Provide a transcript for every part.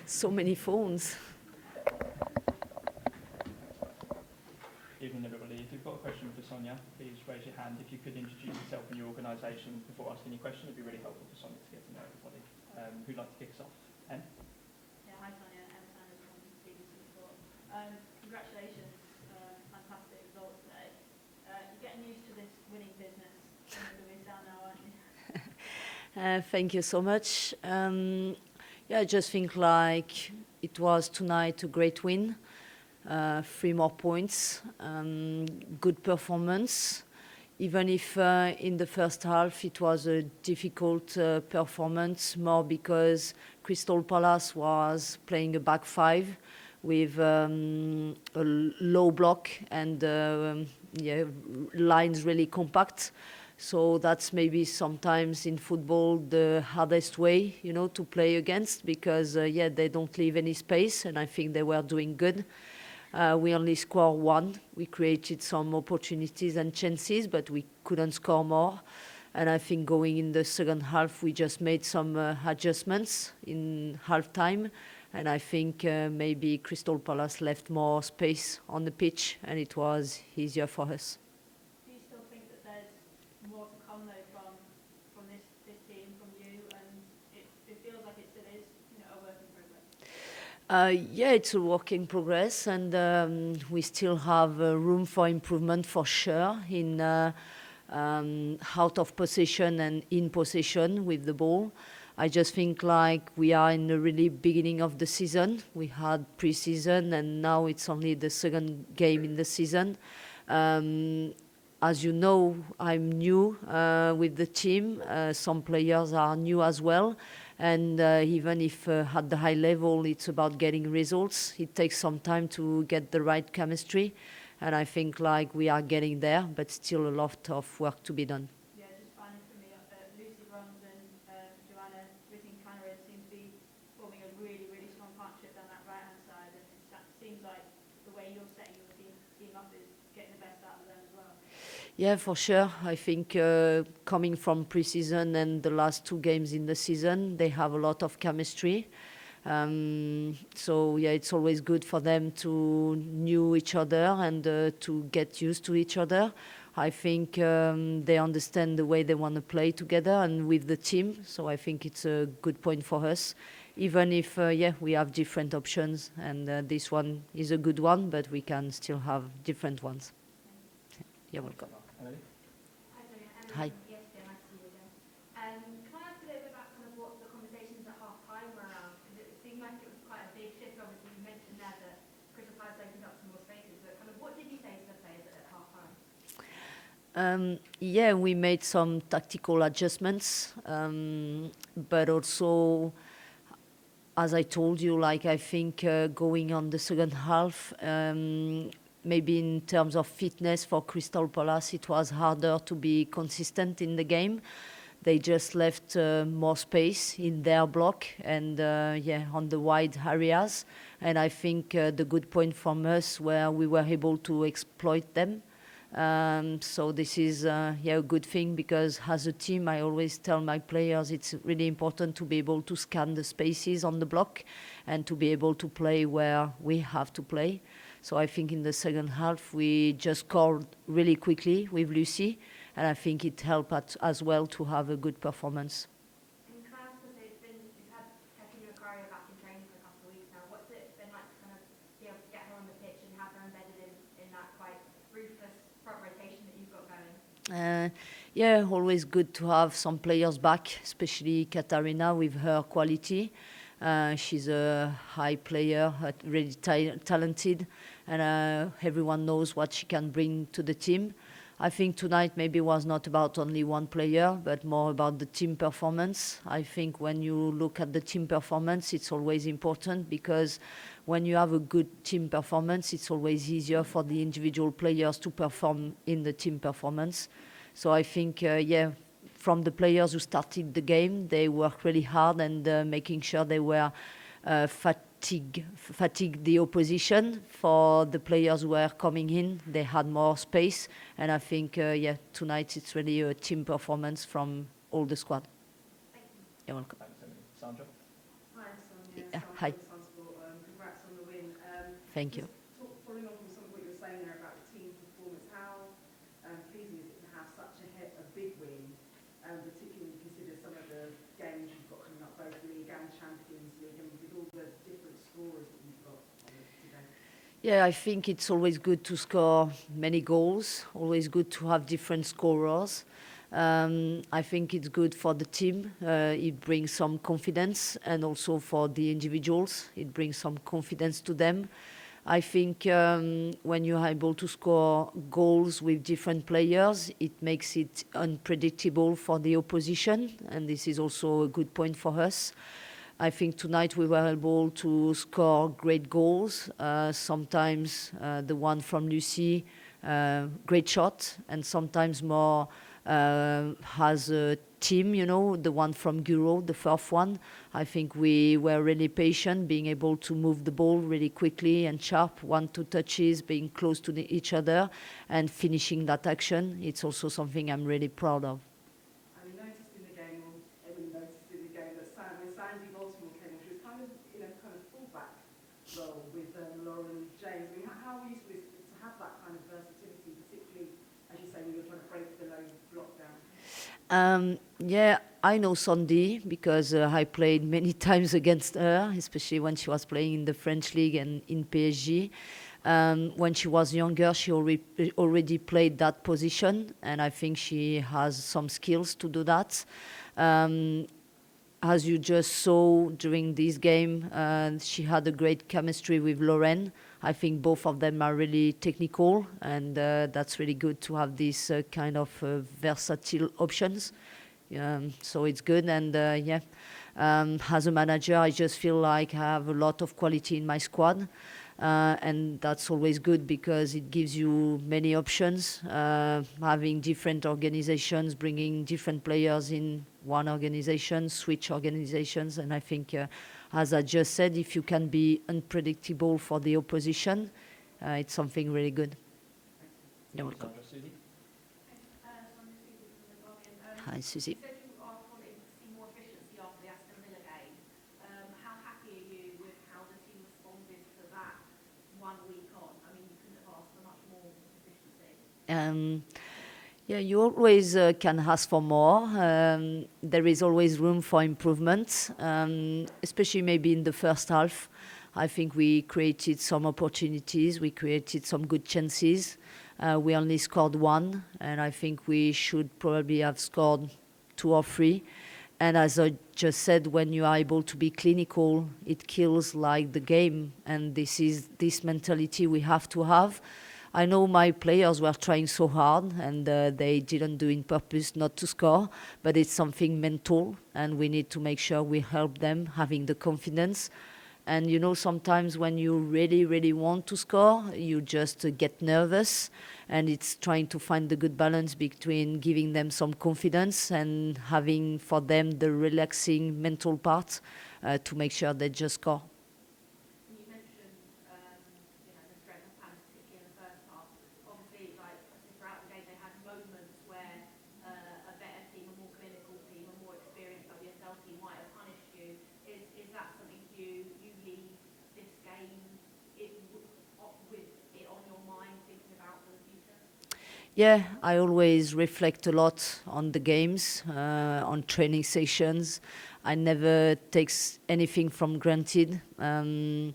So many phones. Evening, everybody. If you've got a question for Sonia, please raise your hand. If you could introduce yourself and your organisation before asking your question, it'd be really helpful for Sonia to get to know everybody. Who'd like to kick us off? Em? Yeah, hi Sonia, Em Sanders from BBC Sport. Congratulations, fantastic result today. You're getting used to this winning business in the WSL now, aren't you? Thank you so much. Yeah, I just think like it was tonight a great win. 3 more points, good performance. Even if in the first half it was a difficult performance, more because Crystal Palace was playing a back 5 with a low block and yeah, lines really compact. So that's maybe sometimes in football the hardest way, you know, to play against, because yeah, they don't leave any space, and I think they were doing good. We only scored 1. We created some opportunities and chances, but we couldn't score more. And I think going in the second half, we just made some adjustments in half-time. And I think maybe Crystal Palace left more space on the pitch, and it was easier for us. Do you still think that there's more to come though from this team, from you, and it feels like it still is, you know, a work in progress? Yeah, it's a work in progress, and we still have room for improvement for sure in out of possession and in possession with the ball. I just think like we are in the really beginning of the season. We had pre-season, and now it's only the second game in the season. As you know, I'm new with the team. Some players are new as well. And even if at the high level it's about getting results, it takes some time to get the right chemistry. And I think like we are getting there, but still a lot of work to be done. Yeah, just finally for me, Lucy Bronze and Joanna Reiten seem to be forming a really, really strong partnership down that right-hand side. And it seems like the way you're setting your team up is getting the best out of them as well. Yeah, for sure. I think coming from pre-season and the last 2 games in the season, they have a lot of chemistry. So yeah, it's always good for them to know each other and to get used to each other. I think they understand the way they want to play together and with the team. So I think it's a good point for us, even if yeah, we have different options, and this one is a good one, but we can still have different ones. You're welcome. Emily? Hi, Sonia. Emily Hi. from ESPN. Nice to see you again. Can I ask a little bit about kind of what the conversations at half-time were around? Because it seemed like it was quite a big shift. Obviously, you mentioned there that Crystal Palace opened up some more spaces, but kind of what did you say to the players at half-time? Yeah, we made some tactical adjustments, but also, as I told you, like I think going on the second half, maybe in terms of fitness for Crystal Palace, it was harder to be consistent in the game. They just left more space in their block and yeah, on the wide areas. And I think the good point from us where we were able to exploit them. So this is yeah, a good thing, because as a team, I always tell my players it's really important to be able to scan the spaces on the block and to be able to play where we have to play. So I think in the second half, we just scored really quickly with Lucy, and I think it helped as well to have a good performance. And can I ask, because you've had Catarina Macario back in training for a couple of weeks now, what's it been like to kind of be able to get her on the pitch and have her embedded in that quite ruthless front rotation that you've got going? Yeah, always good to have some players back, especially Catarina with her quality. She's a high player, really talented, and everyone knows what she can bring to the team. I think tonight maybe was not about only one player, but more about the team performance. I think when you look at the team performance, it's always important, because when you have a good team performance, it's always easier for the individual players to perform in the team performance. So I think, yeah, from the players who started the game, they worked really hard and making sure they were fatigue the opposition. For the players who were coming in, they had more space, and I think yeah, tonight it's really a team performance from all the squad. Thank you. You're welcome. Thanks, Emily. Sandra? Hi, Sonia. Hi. Bompastor. Congrats on the win. Thank you. Following on from some of what you were saying there about the team performance, how pleasing is it to have such a big win, particularly when you consider some of the games you've got coming up, both League and Champions League, and with all the different scorers that you've got on today? Yeah, I think it's always good to score many goals, always good to have different scorers. I think it's good for the team. It brings some confidence, and also for the individuals, it brings some confidence to them. I think when you're able to score goals with different players, it makes it unpredictable for the opposition, and this is also a good point for us. I think tonight we were able to score great goals. Sometimes the one from Lucy, great shot, and sometimes more has a team, you know, the one from Guro, the fourth one. I think we were really patient, being able to move the ball really quickly and sharp, 1-2 touches, being close to each other and finishing that action. It's also something I'm really proud of. I noticed in the game, or everyone noticed in the game, that when Sandy Baltimore came on, she was kind of in a kind of fullback role with Lauren James. I mean, how useful is it to have that kind of versatility, particularly, as you say, when you're trying to break the low block down? Yeah, I know Sandy because I played many times against her, especially when she was playing in the French league and in PSG. When she was younger, she already played that position, and I think she has some skills to do that. As you just saw during this game, she had a great chemistry with Lauren. I think both of them are really technical, and that's really good to have these kind of versatile options. So it's good, and as a manager, I just feel like I have a lot of quality in my squad. And that's always good because it gives you many options, having different organizations, bringing different players in one organization, switch organizations. And I think, as I just said, if you can be unpredictable for the opposition, it's something really good. You're welcome. Susie? Hi, Susie. You said you are wanting to see more efficiency after the Aston Villa game. How happy are you with how the team responded to that 1 week on? I mean, you couldn't have asked for much more efficiency. Yeah, you always can ask for more. There is always room for improvement, especially maybe in the first half. I think we created some opportunities, we created some good chances. We only scored one, and I think we should probably have scored 2 or 3. And as I just said, when you are able to be clinical, it kills like the game, and this is this mentality we have to have. I know my players were trying so hard, and they didn't do it purpose not to score, but it's something mental, and we need to make sure we help them having the confidence. And you know, sometimes when you really, really want to score, you just get nervous, and it's trying to find the good balance between giving them some confidence and having for them the relaxing mental part to make sure they just score. You mentioned, the strength of Palace, particularly in the first half. Obviously, like I said, throughout the game, they had moments where a better team, a more clinical team, a more experienced WSL team might have punished you. Is that something you leave this game with it on your mind, thinking about for the future? Yeah, I always reflect a lot on the games, on training sessions. I never take anything from granted. And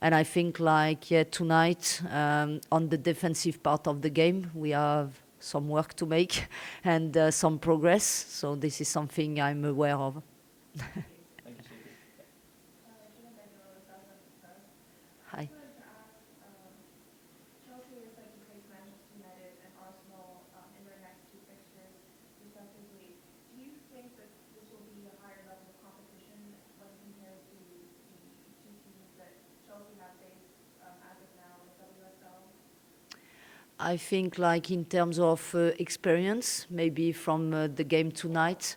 I think tonight, on the defensive part of the game, we have some work to make and some progress. So this is something I'm aware of. Thank you, Susie. Hi. Chelsea is set to face Manchester United and Arsenal in their next 2 fixtures, respectively. Do you think that this will be a higher level of competition when compared to the 2 teams that Chelsea have faced as of now in the WSL? I think in terms of experience, maybe from the game tonight,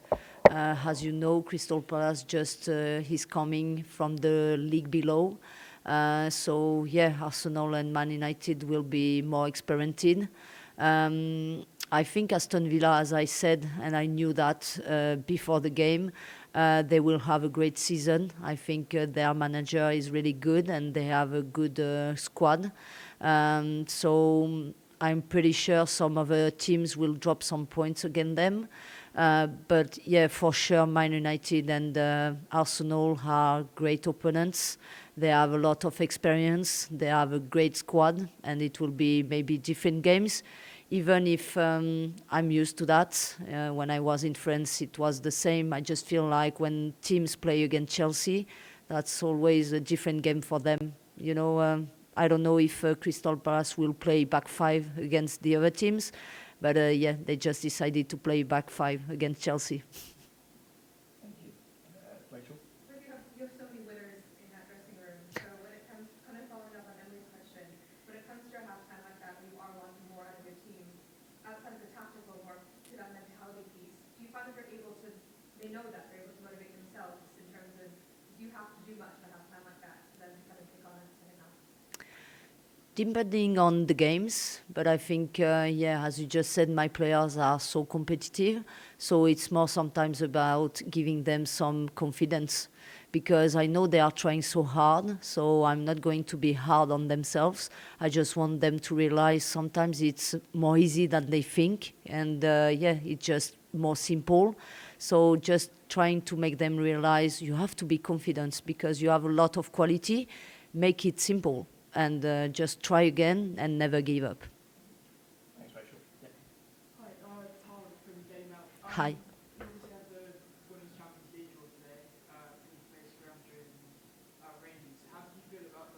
as you know, Crystal Palace just is coming from the league below. So yeah, Arsenal and Man United will be more experienced. I think Aston Villa, as I said, and I knew that before the game, They will have a great season. I think their manager is really good and they have a good squad. So I'm pretty sure some of the teams will drop some points against them. But yeah, for sure, Man United and Arsenal are great opponents. They have a lot of experience. They have a great squad, and it will be maybe different games. Even if I'm used to that. When I was in France, it was the same. I just feel like when teams play against Chelsea, that's always a different game for them. You know, I don't know if Crystal Palace will play back five against the other teams, but yeah, they just decided to play back five against Chelsea. Thank you. Rachel? So you have so many winners in that dressing room. So when it comes, kind of following up on Emily's question, when it comes to a halftime like that, when you are wanting more out of your team, outside of the tactical work, to that mentality piece, do you find that they're able to, they know that they're able to motivate themselves in terms of, do you have to do much at a halftime like that for them to kind of take on that second half? Depending on the games, but I think, yeah, as you just said, my players are so competitive. So it's more sometimes about giving them some confidence because I know they are trying so hard. So I'm not going to be hard on themselves. I just want them to realize sometimes it's more easy than they think. And yeah, it's just more simple. So just trying to make them realize you have to be confident because you have a lot of quality. Make it simple. And just try again and never give up. Thanks, Rachel. Yeah. Hi, Tara from Game Out. Hi. You obviously had the Women's Champions League draw today, in place for Andrew and Rangers. How did you feel about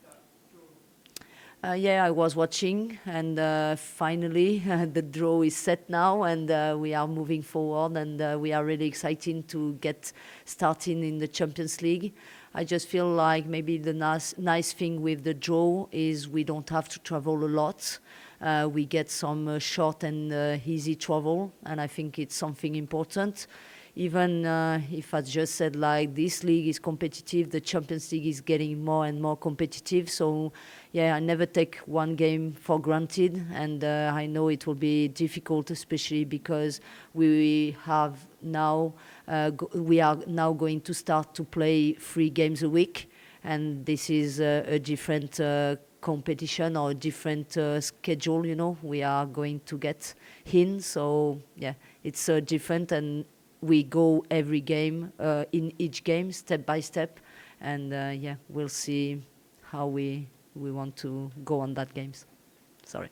that draw? Yeah, I was watching, and finally the draw is set now, and we are moving forward, and we are really excited to get starting in the Champions League. I just feel like maybe the nice thing with the draw is we don't have to travel a lot. We get some short and easy travel, and I think it's something important. Even if I just said like this league is competitive, the Champions League is getting more and more competitive. So yeah, I never take one game for granted, and I know it will be difficult, especially because we are now going to start to play 3 games a week, and this is a different competition or a different schedule. You know, we are going to get in. So yeah, it's different and. We go every game, in each game, step by step, and yeah, we'll see how we want to go on that games. Sorry.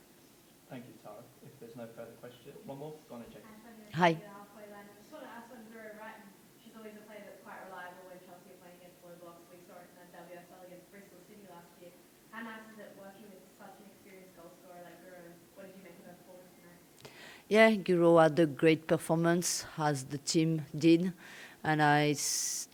Thank you, Tara. If there's no further questions, one more. Go on and check. Hi. Halfway line. I just want to ask on Reiten. She's always a player that's quite reliable when Chelsea are playing against low blocks. We saw it in the WSL against Bristol City last year. How nice is it working with such an experienced goal scorer like Guro? What did you make of her performance tonight? Yeah, Guro had a great performance, as the team did. And I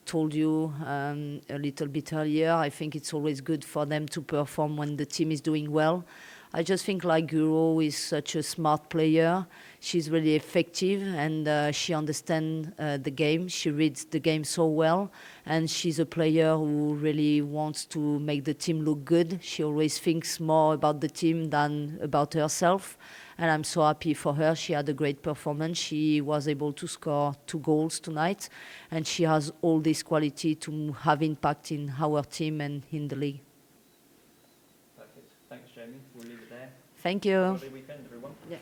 told you a little bit earlier, I think it's always good for them to perform when the team is doing well. I just think like Guro is such a smart player. She's really effective and she understands the game. She reads the game so well. And she's a player who really wants to make the team look good. She always thinks more about the team than about herself. And I'm so happy for her. She had a great performance. She was able to score 2 goals tonight. And she has all this quality to have impact in our team and in the league. Perfect. Thanks, Jamie. We'll leave it there. Thank you. Have a lovely weekend, everyone. Yeah.